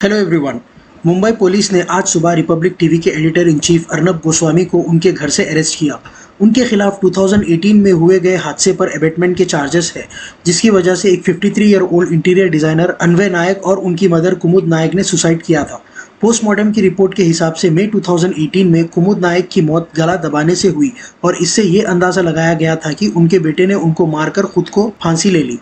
Hello everyone. Mumbai police ने आज सुबह रिपब्लिक टीवी के editor in chief Arnab Goswami को उनके घर से अरेस्ट किया। उनके खिलाफ 2018 में हुए गए हादसे पर अबेटमेंट के चार्जेस है, जिसकी वजह से एक 53 ईयर ओल्ड इंटीरियर डिजाइनर अन्वय नायक और उनकी मदर कुमुद नायक ने सुसाइड किया था। पोस्टमार्टम की रिपोर्ट के हिसाब से मई 2018 में कुमुद नायक की मौत गला दबाने से हुई और इससे ये अंदाजा लगाया गया था कि उनके बेटे ने उनको मारकर खुद को फांसी ले ली।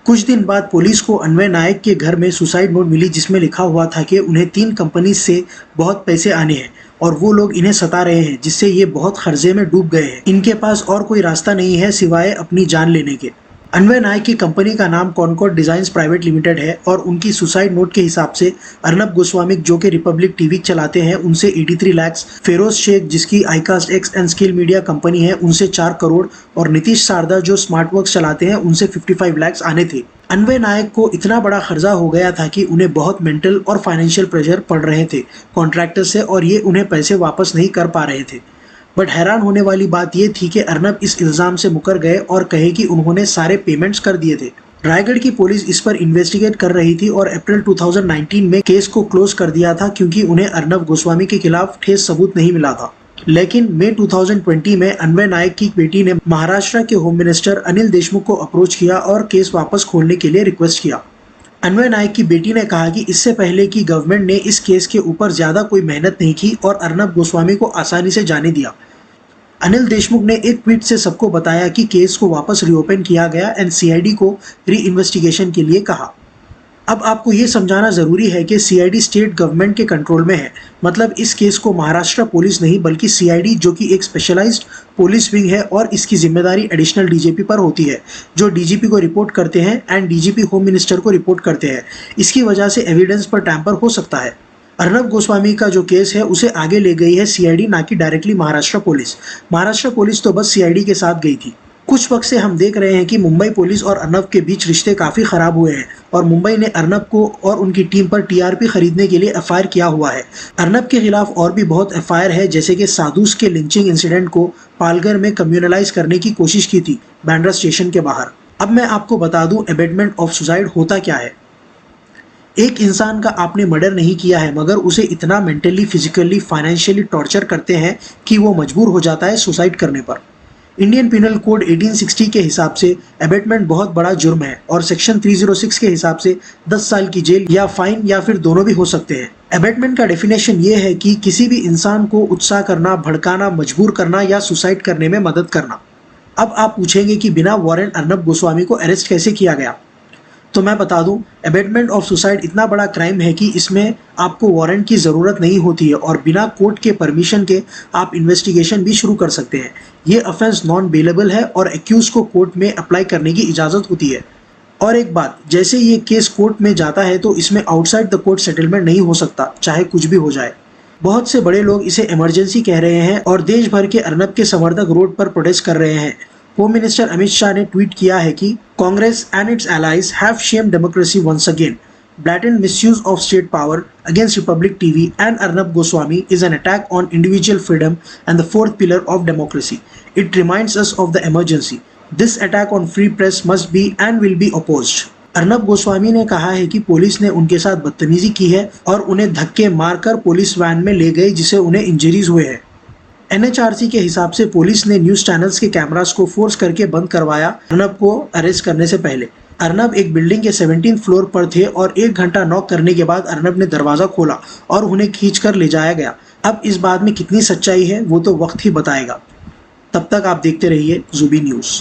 कुछ दिन बाद पुलिस को अन्वय नायक के घर में सुसाइड नोट मिली, जिसमें लिखा हुआ था कि उन्हें 3 कंपनी से बहुत पैसे आने हैं और वो लोग इन्हें सता रहे हैं, जिससे ये बहुत खर्चे में डूब गए हैं। इनके पास और कोई रास्ता नहीं है सिवाय अपनी जान लेने के। अन्वय नायक की कंपनी का नाम कॉनकॉर्ड डिजाइन्स प्राइवेट लिमिटेड है और उनकी सुसाइड नोट के हिसाब से अर्नब गोस्वामी, जो कि रिपब्लिक टीवी चलाते हैं, उनसे 83 लाख, फेरोज शेख जिसकी iCast X and skill media company है, उनसे 4 करोड़ और नीतीश शारदा जो स्मार्ट वर्क्स चलाते हैं, उनसे 55 लाख आने थे। अन्वय नायक को इतना बड़ा खर्चा हो गया था कि उन्हें बहुत मेंटल और फाइनेंशियल प्रेशर पड़ रहे थे कॉन्ट्रैक्टर से और ये उन्हें पैसे वापस नहीं कर पा रहे थे। बट हैरान होने वाली बात यह थी कि अर्नब इस इल्ज़ाम से मुकर गए और कहे कि उन्होंने सारे पेमेंट्स कर दिए थे। रायगढ़ की पुलिस इस पर इन्वेस्टिगेट कर रही थी और अप्रैल 2019 में केस को क्लोज कर दिया था, क्योंकि उन्हें अर्नब गोस्वामी के खिलाफ ठोस सबूत नहीं मिला था। लेकिन मई 2020 में अन्वय नायक की बेटी ने महाराष्ट्र के होम मिनिस्टर अनिल देशमुख को अप्रोच किया और केस वापस खोलने के लिए रिक्वेस्ट किया। अन्वय नायक की बेटी ने कहा कि इससे पहले कि गवर्नमेंट ने इस केस के ऊपर ज्यादा कोई मेहनत नहीं की और अर्नब गोस्वामी को आसानी से जाने दिया। अनिल देशमुख ने एक ट्वीट से सबको बताया कि केस को वापस रीओपन किया गया एंड सीआईडी को री इन्वेस्टिगेशन के लिए कहा। अब आपको ये समझाना जरूरी है कि सीआईडी स्टेट गवर्नमेंट के कंट्रोल में है, मतलब इस केस को महाराष्ट्र पुलिस नहीं बल्कि सीआईडी, जो कि एक स्पेशलाइज्ड पुलिस विंग है, और इसकी जिम्मेदारी एडिशनल डीजीपी पर होती है, जो डीजीपी को रिपोर्ट करते हैं एंड डीजीपी होम मिनिस्टर को रिपोर्ट करते हैं। इसकी वजह से एविडेंस पर टैंपर हो सकता है। अर्नब गोस्वामी का जो केस है उसे आगे ले गई है सीआईडी, ना कि directly Maharashtra police. Maharashtra police तो बस सीआईडी के साथ गई थी। कुछ वक्त से हम देख रहे हैं कि मुंबई पुलिस और अर्नब के बीच रिश्ते काफी खराब हुए हैं और मुंबई ने अर्नब को और उनकी टीम पर टीआरपी खरीदने के लिए एफआईआर किया हुआ है। अर्नब के खिलाफ और भी बहुत एफआईआर है, जैसे कि साधुस के लिंचिंग इंसिडेंट को पालघर में कम्युनलाइज करने की कोशिश की थी बांद्रा स्टेशन के बाहर। अब मैं आपको बता दूं अबेटमेंट ऑफ सुसाइड होता क्या है। एक इंसान का आपने मर्डर नहीं किया है, मगर उसे इतना मेंटली, फिजिकली, फाइनेंशियली टॉर्चर करते हैं कि वो मजबूर हो जाता है सुसाइड करने पर। इंडियन पिनल कोड 1860 के हिसाब से अबेटमेंट बहुत बड़ा जुर्म है और सेक्शन 306 के हिसाब से 10 साल की जेल या फाइन या फिर दोनों भी हो सकते हैं। अबेटमेंट का डेफिनेशन ये है कि किसी भी इंसान को उत्साह करना, भड़काना, मजबूर करना या सुसाइड करने में मदद करना। अब आप पूछेंगे कि बिना वारंट अर्नब गोस्वामी को अरेस्ट कैसे किया गया, तो मैं बता दूं, अबेटमेंट ऑफ सुसाइड इतना बड़ा क्राइम है कि इसमें आपको वारंट की ज़रूरत नहीं होती है और बिना कोर्ट के परमिशन के आप इन्वेस्टिगेशन भी शुरू कर सकते हैं। ये ऑफेंस नॉन बेलेबल है और एक्यूज को कोर्ट में अप्लाई करने की इजाज़त होती है। और एक बात, जैसे ये केस कोर्ट में जाता है तो इसमें आउटसाइड द कोर्ट सेटलमेंट नहीं हो सकता, चाहे कुछ भी हो जाए। बहुत से बड़े लोग इसे इमरजेंसी कह रहे हैं और देश भर के अर्नब के समर्थक रोड पर प्रोटेस्ट कर रहे हैं। होम मिनिस्टर अमित शाह ने ट्वीट किया है कि Congress and its allies have shamed democracy once again. Blatant misuse of state power against Republic TV and Arnab Goswami is an attack on individual freedom and the fourth pillar of democracy. It reminds us of the emergency. This attack on free press must be and will be opposed. Arnab Goswami ने कहा है कि police ने उनके साथ बदतमीजी की है और उन्हें धक्के मारकर पुलिस वैन में ले गई, जिससे उन्हें इंजरीज हुए हैं। एनएचआरसी के हिसाब से पुलिस ने न्यूज चैनल्स के कैमरास को फोर्स करके बंद करवाया अर्नब को अरेस्ट करने से पहले। अर्नब एक बिल्डिंग के 17th फ्लोर पर थे और 1 घंटा नॉक करने के बाद अर्नब ने दरवाजा खोला और उन्हें खींचकर ले जाया गया। अब इस बात में कितनी सच्चाई है वो तो वक्त ही बताएगा। तब तक आप देखते रहिए ज़ुबी न्यूज़।